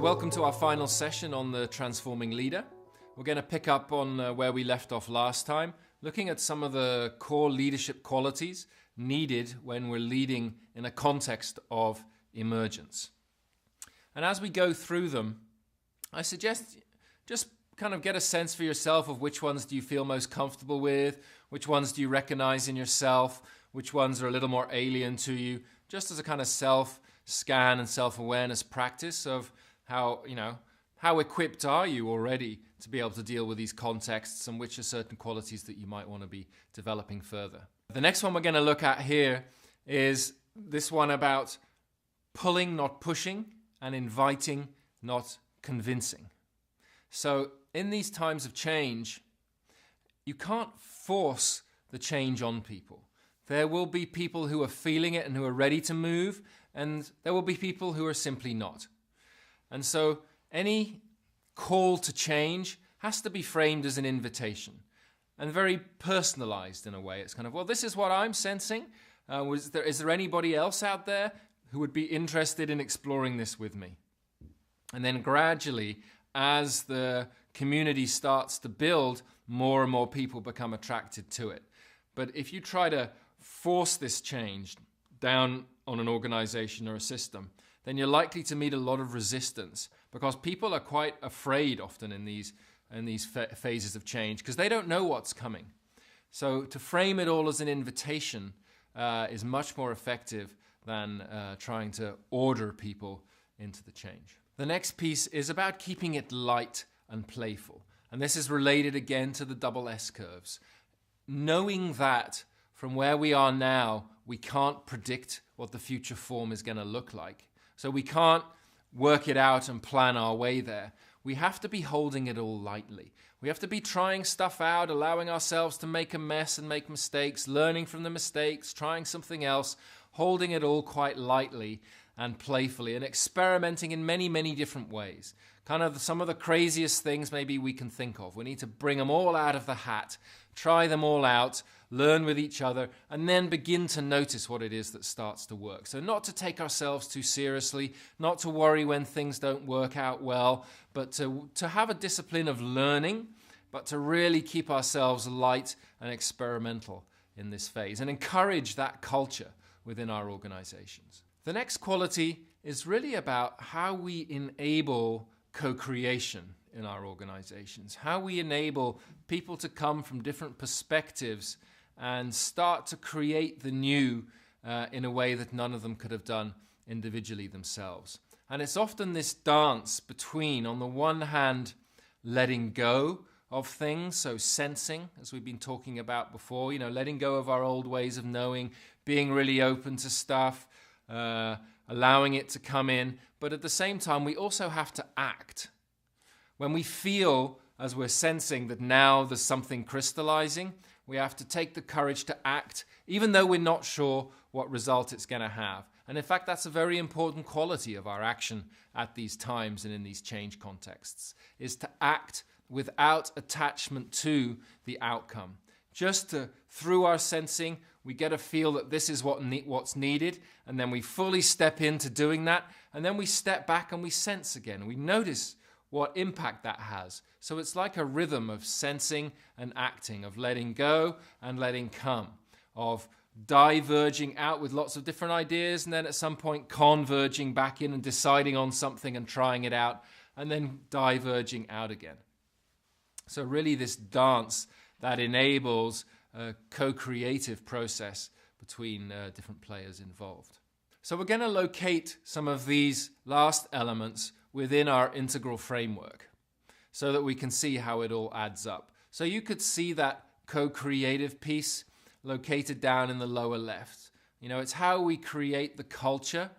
So welcome to our final session on the Transforming Leader. We're going to pick up on where we left off last time, looking at some of the core leadership qualities needed when we're leading in a context of emergence. And as we go through them, I suggest just kind of get a sense for yourself of which ones do you feel most comfortable with, which ones do you recognize in yourself, which ones are a little more alien to you, just as a kind of self-scan and self-awareness practice of how equipped are you already to be able to deal with these contexts, and which are certain qualities that you might want to be developing further. The next one we're going to look at here is this one about pulling, not pushing, and inviting, not convincing. So in these times of change, you can't force the change on people. There will be people who are feeling it and who are ready to move, and there will be people who are simply not. And so any call to change has to be framed as an invitation and very personalized in a way. It's kind of, well, this is what I'm sensing. Is there anybody else out there who would be interested in exploring this with me? And then gradually, as the community starts to build, more and more people become attracted to it. But if you try to force this change down on an organization or a system, then you're likely to meet a lot of resistance, because people are quite afraid often in these phases of change because they don't know what's coming. So to frame it all as an invitation is much more effective than trying to order people into the change. The next piece is about keeping it light and playful. And this is related again to the double S curves. Knowing that from where we are now, we can't predict what the future form is going to look like. So we can't work it out and plan our way there. We have to be holding it all lightly. We have to be trying stuff out, allowing ourselves to make a mess and make mistakes, learning from the mistakes, trying something else, holding it all quite lightly and playfully, and experimenting in many, many different ways. Kind of some of the craziest things maybe we can think of. We need to bring them all out of the hat, try them all out, learn with each other, and then begin to notice what it is that starts to work. So not to take ourselves too seriously, not to worry when things don't work out well, but to have a discipline of learning, but to really keep ourselves light and experimental in this phase and encourage that culture within our organizations. The next quality is really about how we enable co-creation in our organizations, how we enable people to come from different perspectives and start to create the new in a way that none of them could have done individually themselves. And it's often this dance between, on the one hand, letting go of things, so sensing, as we've been talking about before, letting go of our old ways of knowing, being really open to stuff, allowing it to come in. But at the same time, we also have to act. When we feel, as we're sensing, that now there's something crystallizing, we have to take the courage to act, even though we're not sure what result it's going to have. And in fact, that's a very important quality of our action at these times and in these change contexts, is to act without attachment to the outcome. Just through our sensing, we get a feel that this is what's needed, and then we fully step into doing that, and then we step back and we sense again. We notice what impact that has. So it's like a rhythm of sensing and acting, of letting go and letting come, of diverging out with lots of different ideas, and then at some point converging back in and deciding on something and trying it out, and then diverging out again. So really this dance that enables a co-creative process between different players involved. So we're going to locate some of these last elements within our integral framework so that we can see how it all adds up. So you could see that co-creative piece located down in the lower left. It's how we create the culture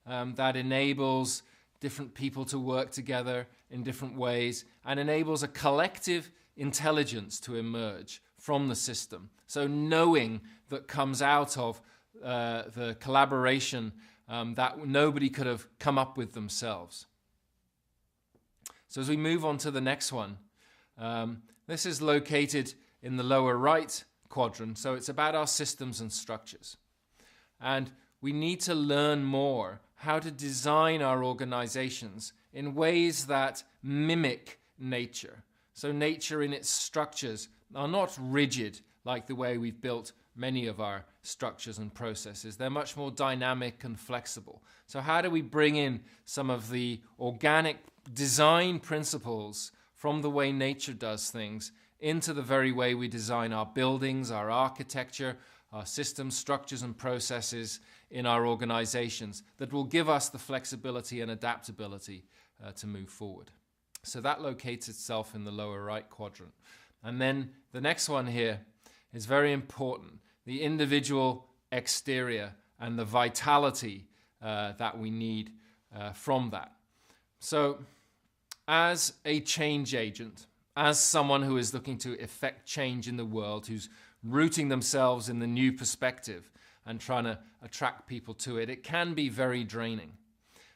that enables different people to work together in different ways and enables a collective intelligence to emerge from the system. So knowing that comes out of the collaboration that nobody could have come up with themselves. So as we move on to the next one, this is located in the lower right quadrant. So it's about our systems and structures. And we need to learn more how to design our organizations in ways that mimic nature. So nature in its structures are not rigid like the way we've built many of our structures and processes. They're much more dynamic and flexible. So how do we bring in some of the organic design principles from the way nature does things into the very way we design our buildings, our architecture, our systems, structures, and processes in our organizations that will give us the flexibility and adaptability to move forward? So that locates itself in the lower right quadrant. And then the next one here is very important. The individual exterior and the vitality that we need from that. So as a change agent, as someone who is looking to effect change in the world, who's rooting themselves in the new perspective and trying to attract people to it, it can be very draining.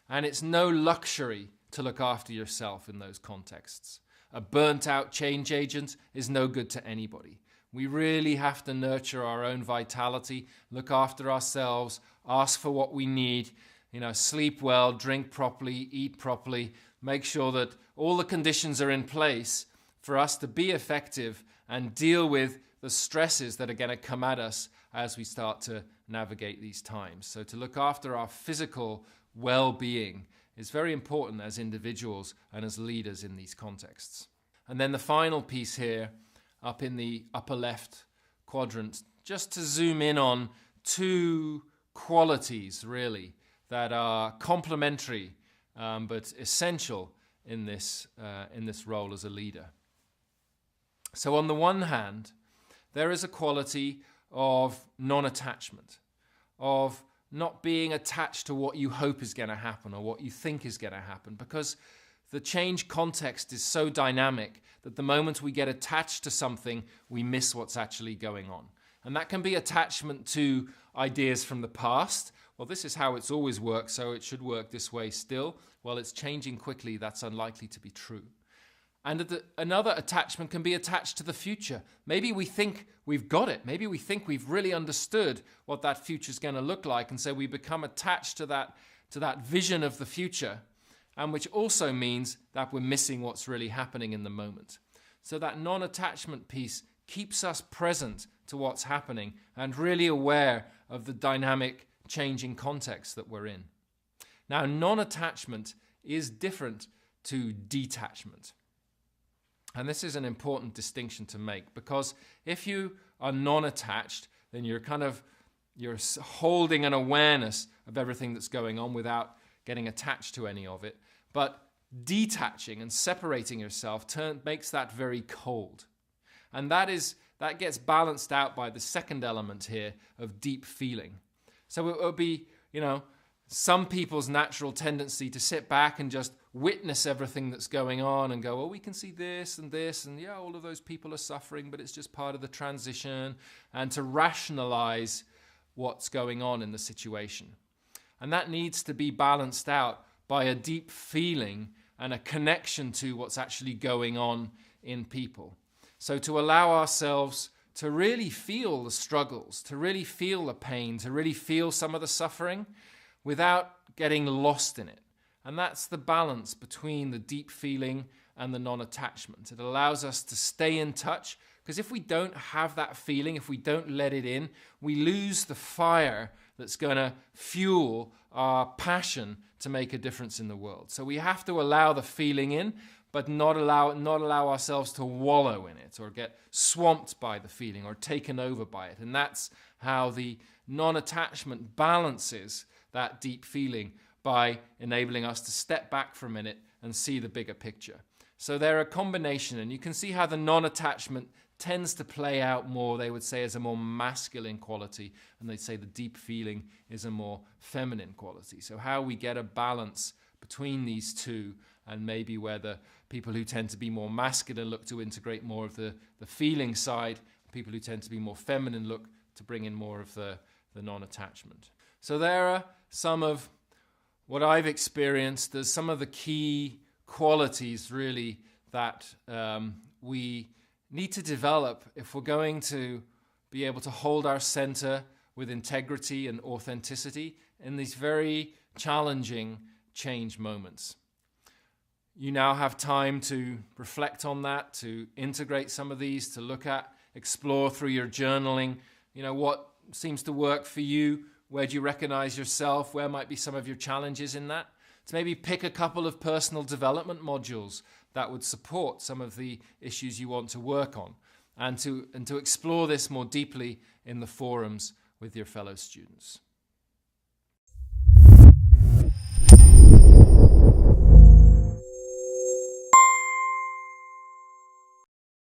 And it's no luxury to look after yourself in those contexts. A burnt-out change agent is no good to anybody. We really have to nurture our own vitality, look after ourselves, ask for what we need, sleep well, drink properly, eat properly, make sure that all the conditions are in place for us to be effective and deal with the stresses that are going to come at us as we start to navigate these times. So to look after our physical well-being is very important as individuals and as leaders in these contexts. And then the final piece here, up in the upper left quadrant, just to zoom in on two qualities really that are complementary but essential in this role as a leader. So on the one hand, there is a quality of non-attachment, of not being attached to what you hope is going to happen or what you think is going to happen, because the change context is so dynamic that the moment we get attached to something, we miss what's actually going on. And that can be attachment to ideas from the past. Well, this is how it's always worked, so it should work this way still. Well, it's changing quickly. That's unlikely to be true. And another attachment can be attached to the future. Maybe we think we've got it. Maybe we think we've really understood what that future is going to look like. And so we become attached to that vision of the future, and which also means that we're missing what's really happening in the moment. So that non-attachment piece keeps us present to what's happening and really aware of the dynamic, changing context that we're in. Now, non-attachment is different to detachment. And this is an important distinction to make, because if you are non-attached, then you're holding an awareness of everything that's going on without getting attached to any of it. But detaching and separating yourself makes that very cold. And that gets balanced out by the second element here of deep feeling. So it would be, some people's natural tendency to sit back and just witness everything that's going on and go, well, we can see this, and yeah, all of those people are suffering, but it's just part of the transition, and to rationalize what's going on in the situation. And that needs to be balanced out by a deep feeling and a connection to what's actually going on in people. So to allow ourselves to really feel the struggles, to really feel the pain, to really feel some of the suffering without getting lost in it. And that's the balance between the deep feeling and the non-attachment. It allows us to stay in touch, because if we don't have that feeling, if we don't let it in, we lose the fire that's going to fuel our passion to make a difference in the world. So we have to allow the feeling in, but not allow ourselves to wallow in it or get swamped by the feeling or taken over by it. And that's how the non-attachment balances that deep feeling, by enabling us to step back for a minute and see the bigger picture. So they're a combination, and you can see how the non-attachment tends to play out more, they would say, as a more masculine quality, and they'd say the deep feeling is a more feminine quality. So how we get a balance between these two, and maybe where the people who tend to be more masculine look to integrate more of the feeling side, people who tend to be more feminine look to bring in more of the non-attachment. So there are some of what I've experienced as some of the key qualities really that we need to develop if we're going to be able to hold our center with integrity and authenticity in these very challenging change moments. you now have time to reflect on that, to integrate some of these, to look at, explore through your journaling, what seems to work for you, where do you recognize yourself, where might be some of your challenges in that, to maybe pick a couple of personal development modules that would support some of the issues you want to work on, and to explore this more deeply in the forums with your fellow students.